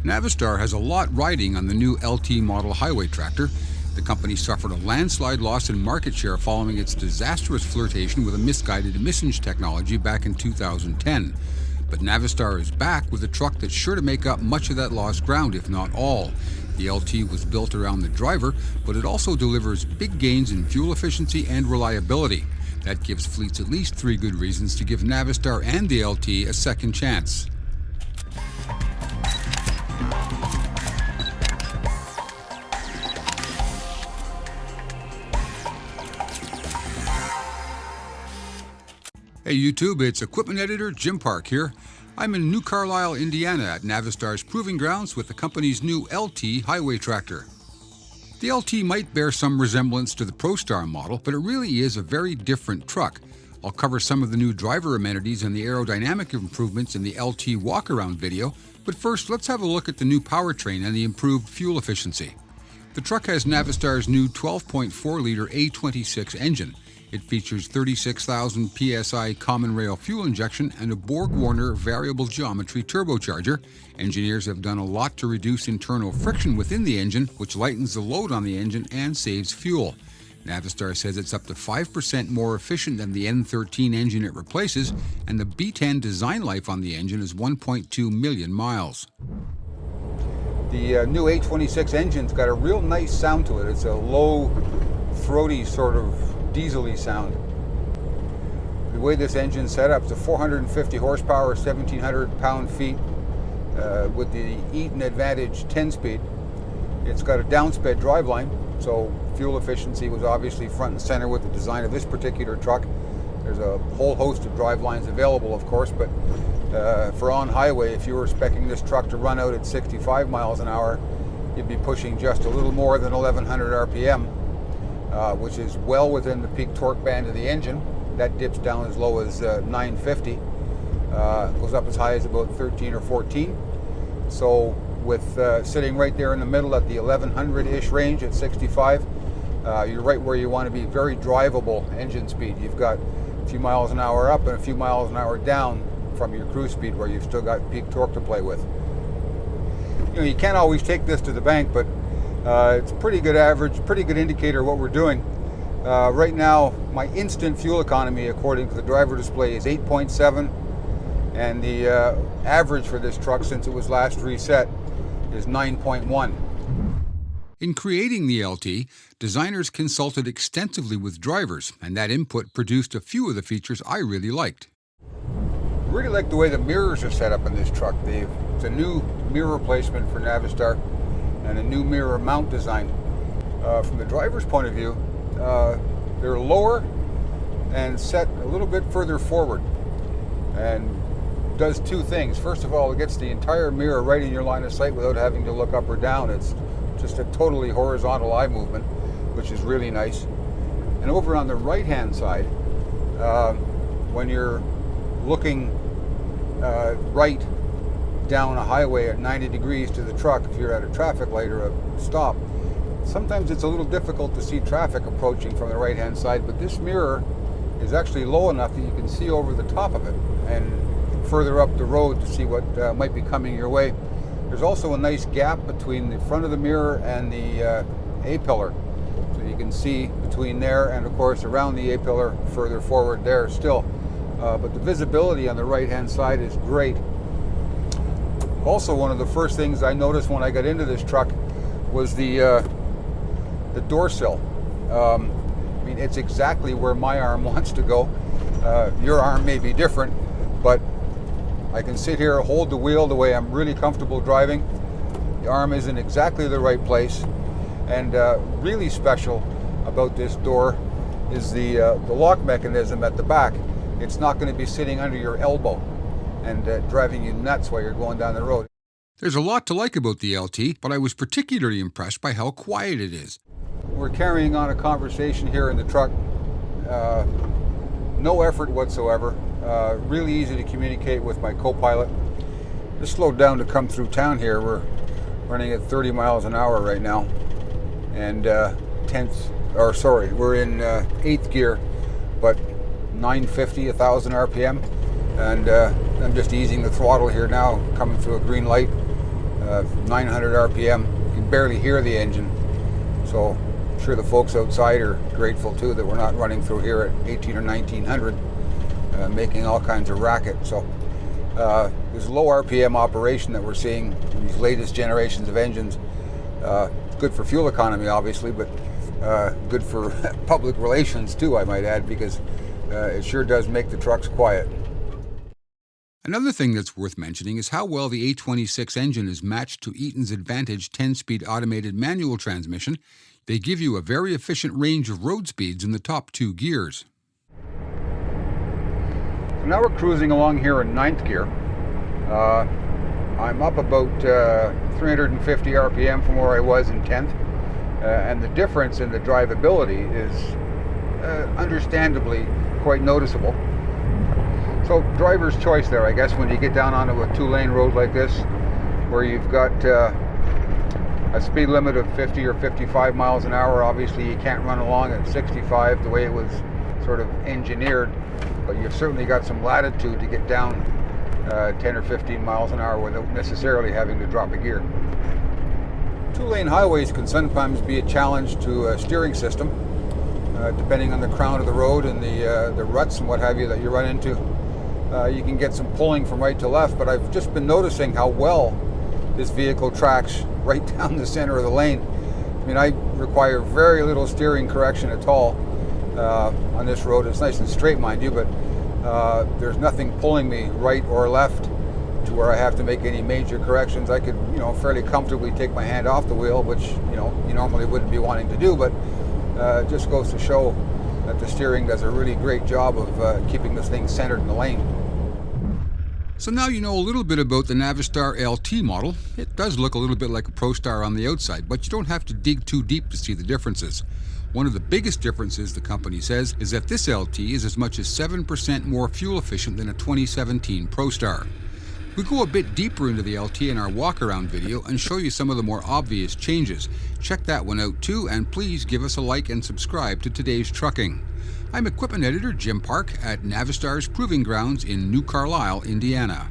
Navistar has a lot riding on the new LT model highway tractor. The company suffered a landslide loss in market share following its disastrous flirtation with a misguided emissions technology back in 2010. But Navistar is back with a truck that's sure to make up much of that lost ground, if not all. The LT was built around the driver, but it also delivers big gains in fuel efficiency and reliability. That gives fleets at least 3 good reasons to give Navistar and the LT a second chance. Hey YouTube, it's equipment editor Jim Park here. I'm in New Carlisle, Indiana at Navistar's proving grounds with the company's new LT highway tractor. The LT might bear some resemblance to the ProStar model, but it really is a very different truck. I'll cover some of the new driver amenities and the aerodynamic improvements in the LT walk-around video, but first let's have a look at the new powertrain and the improved fuel efficiency. The truck has Navistar's new 12.4-liter A26 engine. It features 36,000 psi common rail fuel injection and a Borg-Warner variable geometry turbocharger. Engineers have done a lot to reduce internal friction within the engine, which lightens the load on the engine and saves fuel. Navistar says it's up to 5% more efficient than the N13 engine it replaces, and the B10 design life on the engine is 1.2 million miles. The new A26 engine's got a real nice sound to it. It's a low, throaty sort of diesel-y sound. The way this engine's set up, it's a 450 horsepower, 1,700 pound-feet with the Eaton Advantage 10-speed. It's got a downsped driveline, so fuel efficiency was obviously front and center with the design of this particular truck. There's a whole host of drivelines available, of course, but for on-highway, if you were speccing this truck to run out at 65 miles an hour, you'd be pushing just a little more than 1,100 RPM. Which is well within the peak torque band of the engine. That dips down as low as 950, goes up as high as about 13 or 14. So with sitting right there in the middle at the 1100-ish range at 65, you're right where you want to be. Very drivable engine speed. You've got a few miles an hour up and a few miles an hour down from your cruise speed where you've still got peak torque to play with. You know, you can't always take this to the bank, but it's a pretty good average, pretty good indicator of what we're doing. Right now, my instant fuel economy, according to the driver display, is 8.7, and the average for this truck since it was last reset is 9.1. In creating the LT, designers consulted extensively with drivers, and that input produced a few of the features I really liked. I really like the way the mirrors are set up in this truck. It's a new mirror replacement for Navistar and a new mirror mount design. From the driver's point of view, they're lower and set a little bit further forward, and does 2 things. First of all, it gets the entire mirror right in your line of sight without having to look up or down. It's just a totally horizontal eye movement, which is really nice. And over on the right hand side, when you're looking right down a highway at 90 degrees to the truck, if you're at a traffic light or a stop, sometimes it's a little difficult to see traffic approaching from the right hand side, but this mirror is actually low enough that you can see over the top of it and further up the road to see what might be coming your way. There's also a nice gap between the front of the mirror and the A-pillar, so you can see between there and of course around the A-pillar further forward there still, but the visibility on the right hand side is great. Also, one of the first things I noticed when I got into this truck was the door sill. I mean, it's exactly where my arm wants to go. Your arm may be different, but I can sit here, hold the wheel the way I'm really comfortable driving. The arm is in exactly the right place. And really special about this door is the lock mechanism at the back. It's not going to be sitting under your elbow and driving you nuts while you're going down the road. There's a lot to like about the LT, but I was particularly impressed by how quiet it is. We're carrying on a conversation here in the truck. No effort whatsoever. Really easy to communicate with my co-pilot. Just slowed down to come through town here. We're running at 30 miles an hour right now. And we're in 8th gear, but 950, 1,000 RPM. And I'm just easing the throttle here now, coming through a green light. 900 RPM. You can barely hear the engine. So I'm sure the folks outside are grateful too that we're not running through here at 18 or 1900, making all kinds of racket. So this low RPM operation that we're seeing in these latest generations of engines, good for fuel economy obviously, but good for public relations too, I might add, because it sure does make the trucks quiet. Another thing that's worth mentioning is how well the A26 engine is matched to Eaton's Advantage 10-speed automated manual transmission. They give you a very efficient range of road speeds in the top 2 gears. So now we're cruising along here in 9th gear. I'm up about 350 RPM from where I was in 10th, and the difference in the drivability is understandably quite noticeable. So driver's choice there, I guess, when you get down onto a 2-lane road like this, where you've got a speed limit of 50 or 55 miles an hour. Obviously you can't run along at 65 the way it was sort of engineered, but you've certainly got some latitude to get down 10 or 15 miles an hour without necessarily having to drop a gear. 2-lane highways can sometimes be a challenge to a steering system, depending on the crown of the road and the ruts and what have you that you run into. You can get some pulling from right to left, but I've just been noticing how well this vehicle tracks right down the center of the lane. I mean, I require very little steering correction at all on this road. It's nice and straight, mind you, but there's nothing pulling me right or left to where I have to make any major corrections. I could, fairly comfortably take my hand off the wheel, which, you normally wouldn't be wanting to do, but it just goes to show that the steering does a really great job of keeping this thing centered in the lane. So now you know a little bit about the Navistar LT model. It does look a little bit like a ProStar on the outside, but you don't have to dig too deep to see the differences. One of the biggest differences, the company says, is that this LT is as much as 7% more fuel efficient than a 2017 ProStar. We go a bit deeper into the LT in our walk-around video and show you some of the more obvious changes. Check that one out too, and please give us a like and subscribe to Today's Trucking. I'm Equipment Editor Jim Park at Navistar's Proving Grounds in New Carlisle, Indiana.